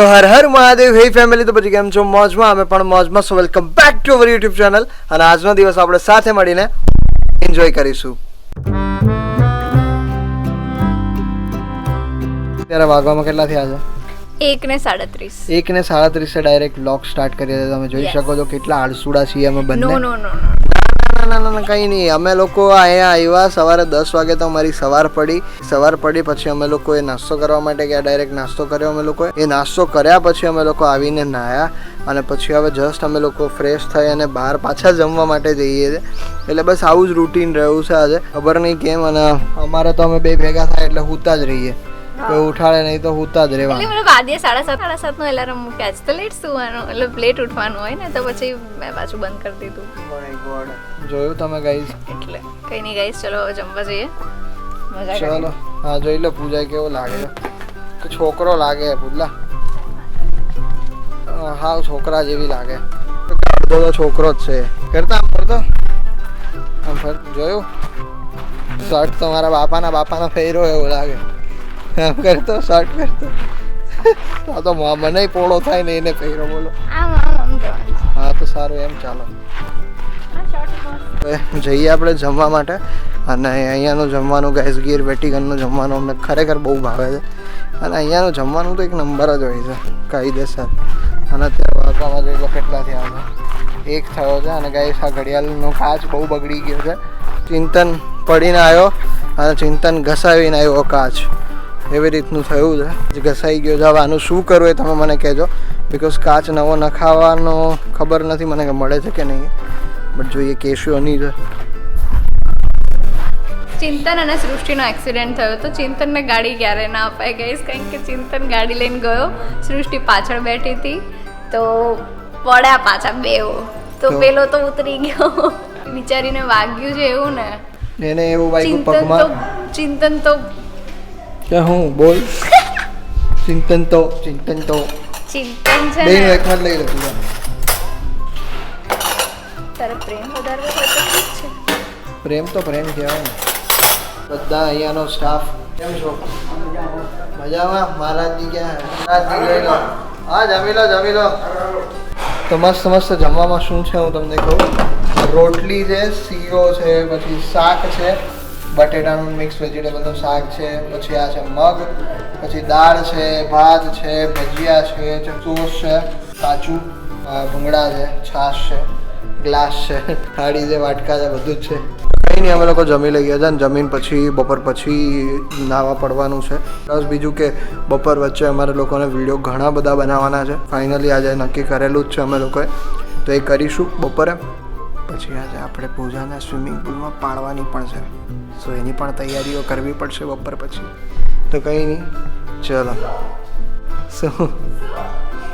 તો હર હર મહાદેવ. હે ફેમિલી, તો પછી કેમ છો? મોજમાં. અમે પણ મોજમાં. સો welcome back to our YouTube channel. અને આજનો દિવસ આપણે સાથે મળીને એન્જોય કરીશું. ત્યારે વાગવામાં કેટલા થયા છે? 1:37. 1:37 ડાયરેક્ટ વ્લોગ સ્ટાર્ટ કરી દીધો. તમે જોઈ શકો છો કેટલા આળસુડા છીએ અમે બંને. નો ના કઈ નહીં. અમે લોકો અહીંયા આવ્યા સવારે 10 વાગે. તો અમારી સવાર પડી પછી અમે લોકોએ નાસ્તો કરવા માટે ગયા. ડાયરેક્ટ નાસ્તો કર્યો અમે લોકોએ. એ નાસ્તો કર્યા પછી અમે લોકો આવીને નાહ્યા અને પછી હવે જસ્ટ અમે લોકો ફ્રેશ થઈ અને બહાર પાછા જમવા માટે જઈએ છીએ. એટલે બસ આવું જ રૂટીન રહ્યું છે આજે. ખબર નહીં કેમ. અને અમારે તો અમે બે ભેગા થાય એટલે હુતા જ રહીએ. કોઈ ઉઠાડે નહીં તો હુતા જ રહેવાનું. એટલે મને આદિએ 7:30 નો એલાર્મ મૂક્યા છે તો લેટ સુવાનું એટલે લેટ ઉઠવાનું હોય ને તો પછી મેં પાછું બંધ કરી દીધું. માય ગોડ, જોયું તમે ગાઈસ? એટલે કઈ નહીં ગાઈસ, ચલો હવે જમવા જઈએ. મજા ચલો. હા, જોઈ લો પૂજા કેવો લાગે છે. છોકરો લાગે પૂજલા. હા, છોકરા જેવી લાગે. અડધો તો છોકરો જ છે. કરતા આમ કરતો આમ ફર. જોયું? શર્ટ તો મારા બાપાના ફેરો એવો લાગે. આમ કરતો શર્ટ કરતો. આ તો મને પોળો થાય ને એને ફેરો. બોલો. આમ જવાનું. હા તો સારું, એમ ચાલો. જઈએ આપણે જમવા માટે. અને અહીંયાનું જમવાનું ગાઈસ, ગીર વેટિકનનું જમવાનું અમને ખરેખર બહુ ભાવે છે. અને અહીંયાનું જમવાનું તો એક નંબર જ હોય છે, કાયદેસર. અને અત્યારે વાગવામાં જોઈ લો કેટલા થયા છે. 1 થયો છે. અને ગાઈસ આ ઘડિયાળનો કાચ બહુ બગડી ગયો છે. ચિંતન પડીને આવ્યો અને ચિંતન ઘસાવીને આવ્યો કાચ. એવી રીતનું થયું છે. ઘસાઈ ગયો છે. હવે આનું શું કરવું એ તમે મને કહેજો. બિકોઝ કાચ નવો નખાવાનો ખબર નથી મને કે મળે છે કે નહીં. બટ જોઈએ કેશોની છે. ચિંતન અને સૃષ્ટિનો એક્સિડન્ટ થયો તો ચિંતનને ગાડી ક્યારે ના અપાય ગાઈસ, કારણ કે ચિંતન ગાડી લઈને ગયો, સૃષ્ટિ પાછળ બેઠી હતી તો પડ્યા પાછા બેઓ. તો પેલો તો ઉતરી ગયો. બિચારીને વાગ્યું છે એવું ને. એને એવું વાગ્યું પગમાં. ચિંતન તો કે હું બોલ. ચિંતન તો છે બે ને. એકમાં લઈ લો. તારે પ્રેમ વધારવો હોય તો ઠીક છે. પ્રેમ તો પ્રેમ કહેવાય ને. બધા અહીંયાનો સ્ટાફ કેમ છો? મજામાં? મહારાજજી ક્યાં? મહારાજજી લઈ લો. હા, જમી લો. તો મસ્ત જમવામાં શું છે હું તમને કહું. રોટલી છે, શીરો છે, પછી શાક છે, બટેટાનું મિક્સ વેજીટેબલનું શાક છે, પછી આ છે મગ, પછી દાળ છે, ભાત છે, ભજીયા છે, સોસ છે, કાચું, ભૂંગળા છે, છાશ છે, ગ્લાસ છે, થાળી છે, વાટકા છે, બધું જ છે. કંઈ નહીં, અમે લોકો જમી લઈ ગયા છે. અને જમીન પછી બપોર પછી નાહવા પડવાનું છે. પ્લસ બીજું કે બપોર વચ્ચે અમારે લોકોને વિડીયો ઘણા બધા બનાવવાના છે. ફાઇનલી આજે નક્કી કરેલું જ છે અમે લોકોએ, તો એ કરીશું બપોરે. પછી આજે આપણે પૂજાને સ્વિમિંગ પુલમાં પાડવાની પણ છે, સો એની પણ તૈયારીઓ કરવી પડશે બપોર પછી. તો કંઈ નહીં, ચલો. શું?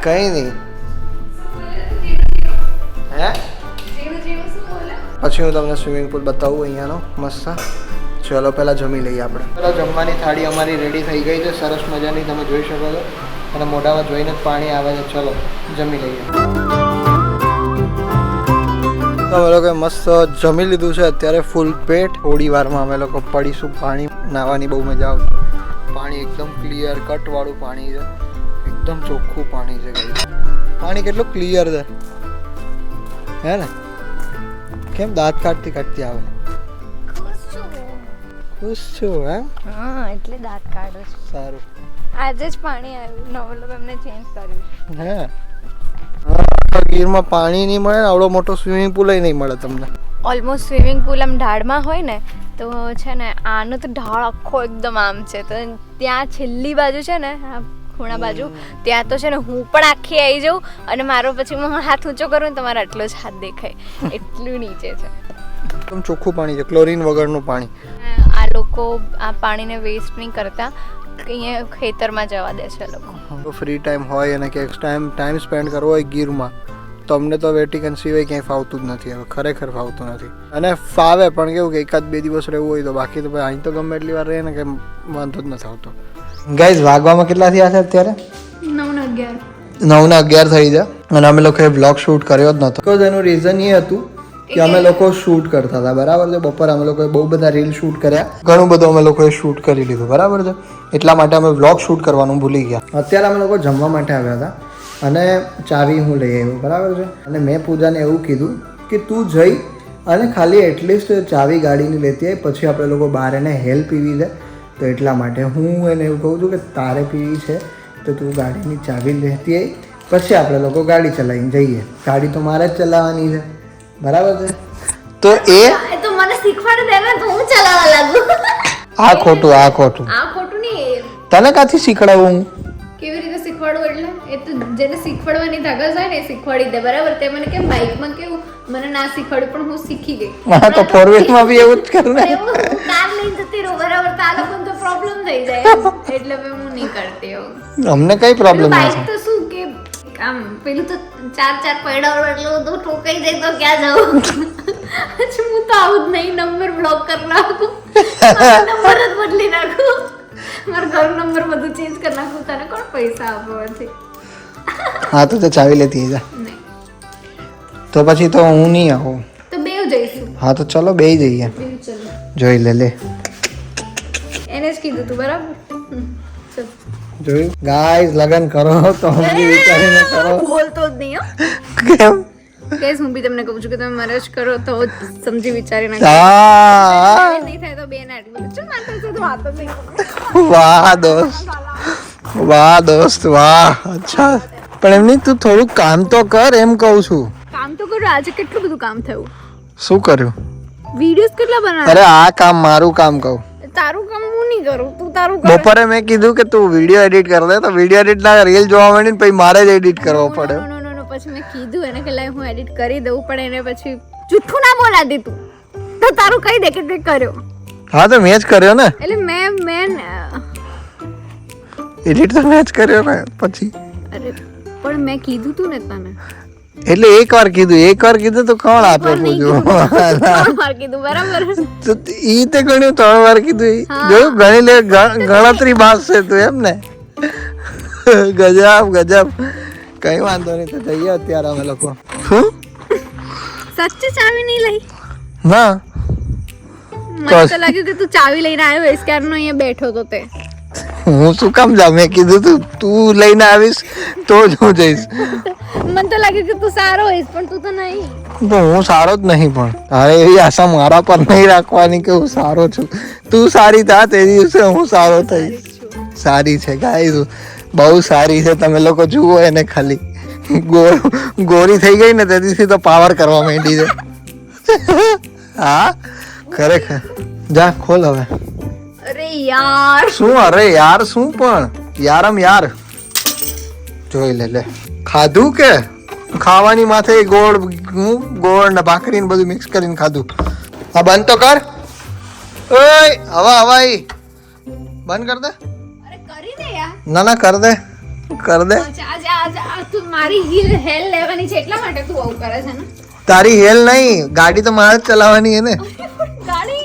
કંઈ નહીં. હે? પછી હું તમને સ્વિમિંગ પુલ બતાવું અહીંયાનો મસ્ત. ચલો પહેલાં જમી લઈએ આપણે. ચલો, જમવાની થાળી અમારી રેડી થઈ ગઈ છે, સરસ મજાની. તમે જોઈ શકો છો અને મોઢામાં જોઈને જ પાણી આવે છે. ચલો જમી લઈએ. તો અમે લોકોએ મસ્ત જમી લીધું છે અત્યારે ફૂલ પેટ. થોડી વારમાં અમે લોકો પડીશું પાણી. નાહવાની બહુ મજા આવશે. પાણી એકદમ ક્લિયર કટવાળું પાણી છે, એકદમ ચોખ્ખું પાણી છે. પાણી કેટલું ક્લિયર છે હે ને? કેમ દાંત કાઢતી આવે? ખુશ છું હે? હા, એટલે દાંત કાઢું છું. સારું. આજે જ પાણી આવ્યું, નવલો તમને ચેન્જ કર્યું હે? ગીરમાં પાણી નહીં મળે ને આવડો મોટો સ્વિમિંગ પુલ નહીં મળે તમને. ઓલમોસ્ટ સ્વિમિંગ પુલ આમ ઢાળમાં હોય ને તો છે ને, આનો તો ઢાળ આખો એકદમ આમ છે. તો ત્યાં છેલ્લી બાજુ છે ને, આ ખૂણા બાજુ, ત્યાં તો છે ને હું પણ આખી આવી જાઉં અને મારો પછી હું હાથ ઊંચો કરું ને તમારે આટલો જ હાથ દેખાય, એટલું નીચે છે. એકદમ ચોખ્ખું પાણી છે, ક્લોરીન વગરનું પાણી. આ લોકો આ પાણીને વેસ્ટ નહીં કરતા, અહીંયા ખેતરમાં જવા દે છે લોકો. ફ્રી ટાઈમ હોય અને કે ટાઈમ સ્પેન્ડ કરવો હોય ગીરમાં, તો અમને તો વેટિકન સિવાય ક્યાંય ફાવતું જ નથી. હવે ખરેખર ફાવતું નથી. અને ફાવે પણ કેવું કે 1-2 દિવસ રહેવું હોય તો, બાકી તો અહીં તો ગમે એટલી વાર રહે ને કે વાંધો જ નથી આવતો. ગાઈઝ, વાગવામાં કેટલા થયા છે અત્યારે? 9:11. 9:11 થઈ જાય. અને અમે લોકોએ બ્લોગ શૂટ કર્યો જ નહોતો. બિકોઝ એનું રીઝન એ હતું કે અમે લોકો શૂટ કરતા હતા, બરાબર છે. બપોરે અમે લોકોએ બહુ બધા રીલ શૂટ કર્યા, ઘણું બધું અમે લોકોએ શૂટ કરી લીધું, બરાબર છે. એટલા માટે અમે વ્લોગ શૂટ કરવાનું ભૂલી ગયા. અત્યારે અમે લોકો જમવા માટે આવ્યા હતા અને ચાવી હું લઈ આવ્યો, બરાબર છે. અને મેં પૂજાને એવું કીધું કે તું જઈ અને ખાલી એટલીસ્ટ ચાવી ગાડીની લેતી આવી, પછી આપણે લોકો બહાર એને હેલ્પ પીવી છે. તો એટલા માટે હું એને એવું કહું છું કે તારે પીવી છે તો તું ગાડીની ચાવી લેતી આવી, પછી આપણે લોકો ગાડી ચલાવીને જઈએ. ગાડી તો મારે જ ચલાવવાની છે, બરાબર છે. તો એ તો મને શીખવાડી દે ને, તો હું ચલાવવા લાગુ. આ ખોટું આ ખોટું નહીં. તને કાથી શીખડાવું હું? કેવી રીતે શીખવાડવું? એટલે એ તો જેને શીખવાડવાની તાકાત હોય ને એ શીખવાડી દે, બરાબર. તે મને કેમ બાઇકમાં કેવું મને ના શીખવાડ્યું પણ હું શીખી ગઈ. હા તો ફોર વ્હીલમાં બી એવું જ કરું ને. હું કાર લઈને જતી રહું, બરાબર. તો આ લોકોને તો પ્રોબ્લેમ થઈ જાય એટલે હું નહીં કરતી એવું. અમને કઈ પ્રોબ્લેમ બાઇક નથી. તો શું કે આમ પેલું તો ચાર પૈડા એટલે તો ઠોકાઈ જાય તો ક્યાં જાઉં. અચ્છા હું તો આવું જ નહીં, નંબર બ્લોક કરી નાખું, નંબર જ બદલી નાખું, મારો ઘર નંબર બધું ચેન્જ કરી નાખું. તને કોણ પૈસા આપવાથી? હા તો ચાવી લેતી જા. નહીં તો પછી તો હું નહીં આવું. તો બેવ જઈશું. હા તો ચલો બે જઈએ. બેવ ચલો. જોઈ લે એને જ કીધું તું, બરાબર. ચલ જોયું ગાઈસ, લગન કરો તો સમજી વિચારીને કરો. બોલતો જ નહીં હો. કેમ? કેસ હું બી તમને કહું છું કે તમે મેરેજ કરો તો સમજી વિચારીને કરો. હા નહીં થાય તો બે ના એટલું ચલ માતા સાથે વાતો નહીં. વાહ દોસ્ત વાહ. અચ્છા પણ એમની તું થોડું કામ તો કર એમ કહું છું. કામ તો કરું. આજે કેટલું બધું કામ થયું. શું કર્યું? વિડિયોઝ કેટલા બનાવ્યા? અરે આ કામ મારું કામ કહું. તારું કામ હું નહીં કરું, તું તારું કર. બપોરે મેં કીધું કે તું વિડીયો એડિટ કર દે, તો વિડીયો એડિટ ના રીલ જોવા માંડી પછી મારે જ એડિટ કરવો પડે. નો પછી મેં કીધું એને કે લાય હું એડિટ કરી દઉં, પણ એને પછી જૂઠું ના બોલા દે તું. તો તારું કહી દે કે તે કર્યો. હા તો મેં જ કર્યો ને એટલે મેં એડિટ, તો મેં જ કર્યો ને પછી. અરે પણ મેં કીધું તું ને તને. એટલે એકવાર કીધું તો કોણ આપે પૂછું. ત્રણ વાર કીધું, બરાબર. તો ઈ તે ગણ્યું 3 વાર કીધું. જોયું ગણી લે, ગણતરી બાદ છે તું એમ ને. ગજબ. કઈ વાંધો નહીં, તો જઈએ અત્યારે અમે લોકો. સાચે ચાવી નહીં લઈ? ના મને તો લાગ્યું કે તું ચાવી લઈને આવ્યો હોય, ક્યારનો અહીંયા બેઠો તો તે. હું શું કામ જાઉં? મેં કીધું તું લઈને આવીશ તો જ હું જઈશ. મને તો લાગ્યું કે તું સારો હોઈશ, પણ તું તો નહીં. તો હું સારો જ નહીં, પણ તારે એવી આશા મારા પર નહીં રાખવાની કે હું સારો છું. તું સારી થા તે દિવસે હું સારો થઈશ. સારી છે ગાઈસ, બહુ સારી છે. તમે લોકો જુઓ એને ખાલી. ગોરી થઈ ગઈ ને તેથી તો પાવર કરવા માંડી છે. હા ખરેખર. જા ખોલ હવે. અરે યાર શું? અરે યાર શું? પણ યાર જોઈ લે ખાધું કે ખાવાની માથે ગોળ ને ભાખરી ને બધું મિક્સ કરીને ખાધું. હા બંધ તો કર. ઓય હવા બંધ કર દે. અરે કરી દે યાર. ના કર દે. આજે તું મારી હેલ લેવાની છે એટલા માટે તું આવું કરે છે ને. તારી હેલ નહીં, ગાડી તો મારે જ ચલાવવાની હે ને. ગાડી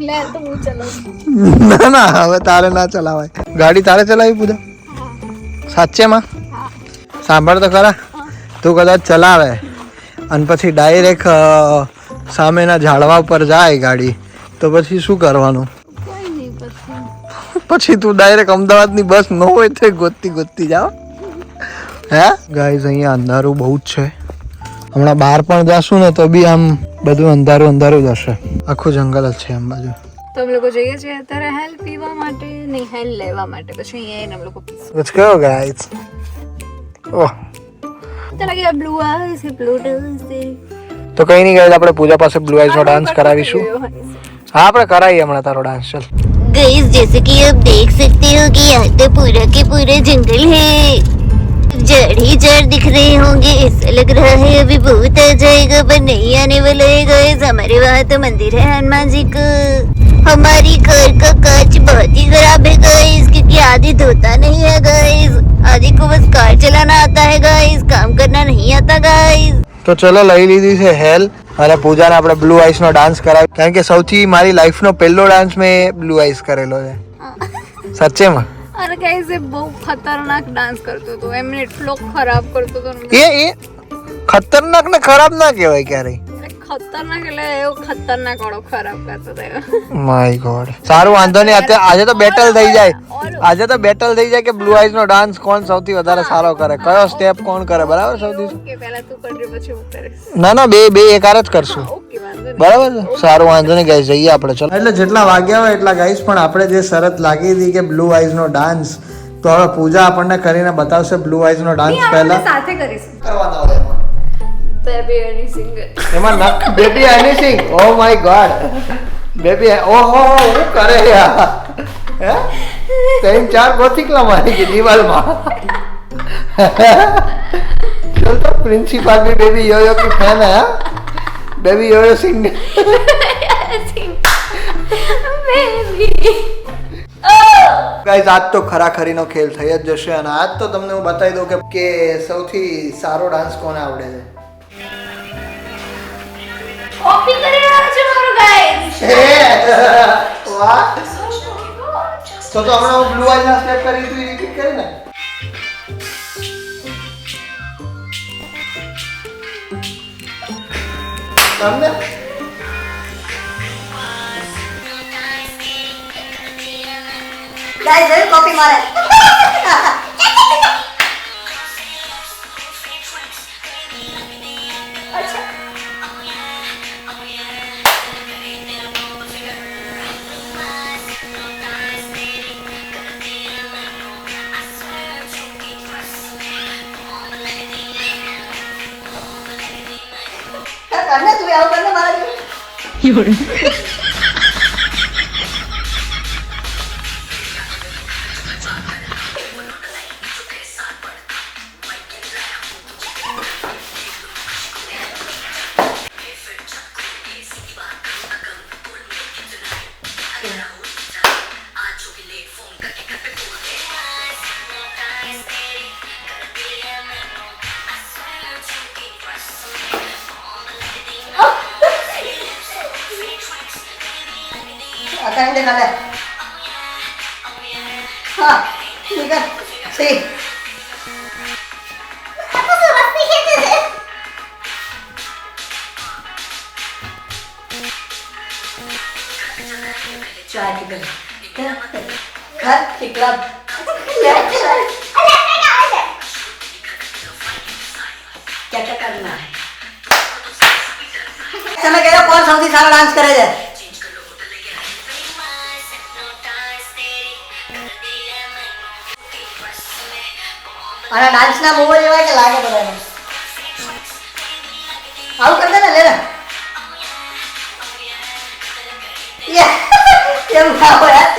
લે તો હું ચલાવું. ના હવે તારે ના ચલાવાય. ગાડી તારે ચલાવી પૂજા? સાચે માં? સાંભળ તો ખરા, તું કદાચ ચલાવે અને પછી ડાયરેક્ટ સામેના ઝાડવા પર જાય ગાડી, તો પછી શું કરવાનું? કોઈ નહીં પછી તું ડાયરેક્ટ અમદાવાદની બસ ન હોય તો ગોતતી જાવ. હે ગાઈઝ, અહીંયા અંધારું બહુ જ છે. હમણાં બહાર પણ જાશું ને તો બી આમ બધું અંધારું જ હશે. આખું જંગલ જ છે આમ બાજુ. તો અમે લોકો જઈએ છીએ અત્યારે હેલ પીવા માટે, નહીં હેલ લેવા માટે. પછી અહીંયા અમે લોકો પીશું. Let's go guys. ઓહ તો લાગે બ્લુ આઈસ બ્લુ ડાન્સ. તો કઈ નહીં ગાઈઝ, આપણે પૂજા પાસે બ્લુ આઈસ નો ડાન્સ કરાવીશું. हाँ આપણે કરાવીએ હમણાં તારો ડાન્સ. चल गाइस, जैसे कि आप देख सकते हो कि यहाँ तो पूरा के पूरा जंगल है. जड़ ही जड़ दिख रहे होंगे. ऐसा लग रहा है अभी बहुत आ जाएगा, पर नहीं आने वाला है गाइस. हमारे वहाँ तो मंदिर है हनुमान जी का. हमारी घर का कांच बहुत ही खराब है गाइस, क्योंकि आधी धोता नहीं है गाइस. आधी को बस कार चलाना आता है गाइस, काम करना नहीं आता गाइस. તો ચલો લઈ લીધી છે હેલ અને પૂજાને આપણે બ્લુ આઈસ નો ડાન્સ કરાવી, કારણ કે સૌથી મારી લાઈફ નો પહેલો ડાન્સ મેં બ્લુ આઈસ કરેલો છે. સાચેમાં? અરે ગાઈસ એ બહુ ખતરનાક ડાન્સ કરતો હતો. એમને એટલો ખરાબ કરતો હતો ને. એ ખતરનાક ને ખરાબ ના કહેવાય ક્યારેય. ખતરનાક એટલે એવું ખતરનાક વાળો ખરાબ કરતો હતો. My God. સારું વાંધો નહીં. અત્યારે આજે તો બેટલ થઈ જાય. આજે તો બેટલ થઈ જાય કે બ્લુ આઈઝ નો ડાન્સ કોણ સૌથી વધારે સારો કરે, કયો સ્ટેપ કોણ કરે, બરાબર? સૌથી ઓકે પહેલા તું કરજે પછી હું કરીશ. ના બે એક હાર જ કરશું, ઓકે વાંધો નહીં. બરાબર છે? સારું વાંધો નહીં ગાઈસ, જઈએ આપણે. ચલો એટલે જેટલા વાગ્યા હોય એટલા ગાઈસ, પણ આપણે જે શરત લાગી હતી કે બ્લુ આઈઝ નો ડાન્સ, તો હવે પૂજા આપણને કરીને બતાવશે બ્લુ આઈઝ નો ડાન્સ. પહેલા સાથે કરીશું કરવાના હોય બેબી હની સિંગર. એમાં baby anything. Oh my God, baby ઓહો હું કરે યાર. હે 3-4 ગોથિકલા મારી ગઈ દિવાલમાં. चल तो प्रिंसिपल भी बेबी योयो की फैन है. बेबी योयो सिंह गाइस, आज तो खराखरीનો ખેલ થઈ જ જશે. અને આજ તો તમને હું બતાવી દઉં કે સૌથી સારો ડાન્સ કોને આવડે છે. કોપી કરી રહ્યા છો મારું ગાઈસ. વાહ. તો હમણાં હું બ્લુ આઈઝ ના સ્ટેપ કરી તું રિપીટ કરી ને. તમને ગાઈસ હવે કોપી મારે. करना तू आओ करना मारा आता है देखा ले. हाँ ठीक है सही. चाय की कर घर टिकला क्या क्या करना है. समय कह कौन सौથી સારો ડાન્સ કરે છે. અને ડાન્સ ના મૂવ એવા કે લાગે બધાને. આવું કરતા ને લે ને કેમ ખાવ યાર.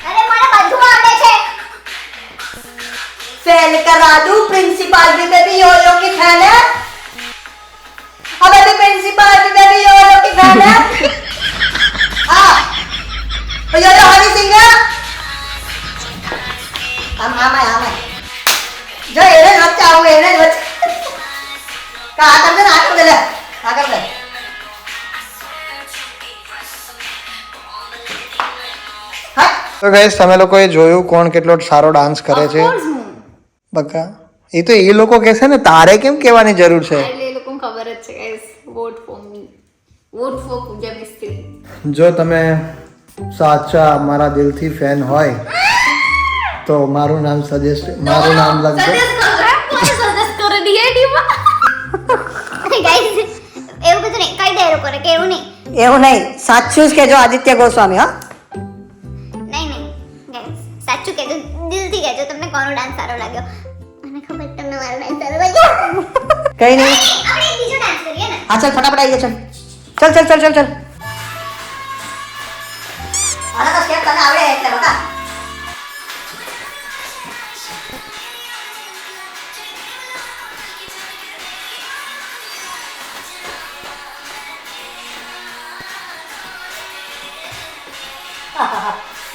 અરે મને બધું આવડે છે. फेल करा दूं प्रिंसिपल भी बेबी योयो की फैन है. अब बेबी प्रिंसिपल भी बेबी योयो की फैन है. हाँ योयो हनी सिंह आम जो एने बच्चा आऊ एने बच्चा का आ कर दे ना, आ कर दे ले आ कर दे. તો ગાઈસ, તમે લોકોએ જોયું કોણ કેટલો સારો ડાન્સ કરે છે. બકા એ તો એ લોકો કહેશે ને, તારે કેમ કહેવાની જરૂર છે. એટલે એ લોકોને ખબર જ છે guys. Vote for me, vote for Pooja Mistry. જો તમે સાચા મારા દિલથી ફેન હોય તો મારું નામ લખજો. સજેસ્ટ કરો ડીઆઈડી માં. गाइस એવું બધું નહીં, કઈ દે એ લોકોને કેવું નહીં. એવું નહીં, સાચું જ કહેજો આદિત્ય ગોસ્વામી. હા નહીં ગાઈસ સાચું કહેજો, દિલથી કહેજો તમને કોનો ડાન્સ સારો લાગ્યો. મને ખબર તમને મારો ડાન્સ સારો લાગ્યો. કઈ નહીં, આપણે એક બીજો ડાન્સ કરીએ ને. હા ચાલ ફટાફટ આવી જા. ચલ ચલ ચલ ચલ ચલ. આના તો સ્ટેપ તને આવડે એટલે બતા.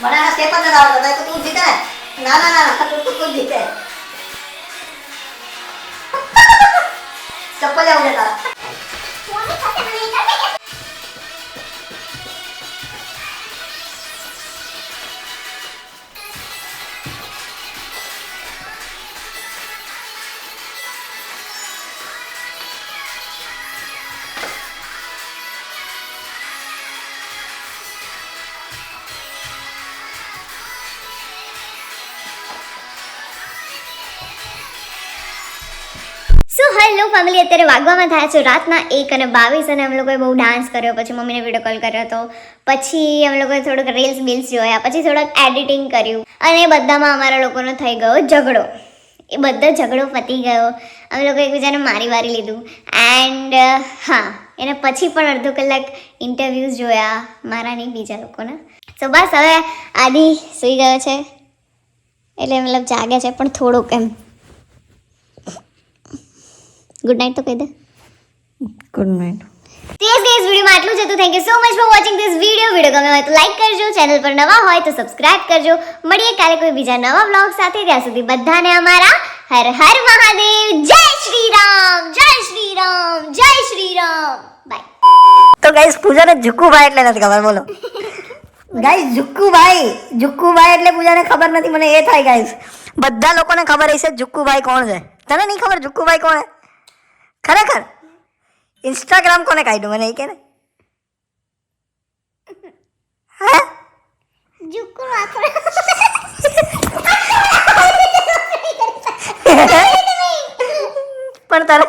મને આ સ્ટેપ જ નથી આવડતો, તો તું જીતે ને. ના ના ના તું જીતે. ચપ્પલ આવડે તારા. હેલો ફેમિલી, અત્યારે વાગવામાં થયા છે રાતના 1:22 અને અમે લોકોએ બહુ ડાન્સ કર્યો, પછી મમ્મીને વિડીયો કોલ કર્યો હતો, પછી અમે લોકોએ થોડુંક રીલ્સ જોયા, પછી થોડુંક એડિટિંગ કર્યું અને એ બધામાં અમારા લોકોનો થઈ ગયો ઝઘડો. એ બધો ઝઘડો પતી ગયો, અમે લોકો એકબીજાને મારી લીધું એન્ડ હા, એના પછી પણ અડધો કલાક ઇન્ટરવ્યૂઝ જોયા મારા નહીં બીજા લોકોના. સો બસ હવે આદિ સૂઈ ગયો છે, એટલે મતલબ જાગે છે પણ થોડુંક એમ. ગુડ નાઇટ તો કહી દે. Good night. યસ ગાઈસ, વિડીયોમાં આટલું જ હતું. Thank you so much for watching this video. Video ગમે હોય તો લાઈક કરજો, ચેનલ પર નવા હોય તો સબસ્ક્રાઇબ કરજો. મળીએ કાલે કોઈ બીજા નવા વ્લોગ સાથે. ત્યાં સુધી બધાને અમારા હર હર મહાદેવ. જય શ્રી રામ, જય શ્રી રામ, જય શ્રી રામ. બાય. તો ગાઈસ પૂજાને જુક્કુભાઈ એટલે નથી ખબર, બોલો ગાઈસ. જુક્કુભાઈ એટલે પૂજાને ખબર નથી, મને એ થાય ગાઈસ. બધા લોકોને ખબર હશે જુક્કુભાઈ કોણ છે, તને નહીં ખબર જુક્કુભાઈ કોણ છે ખરેખર? ઇન્સ્ટાગ્રામ કોને કાઢ્યું મને એ કે ને? હા જુક્કુ રાખો. પણ તારે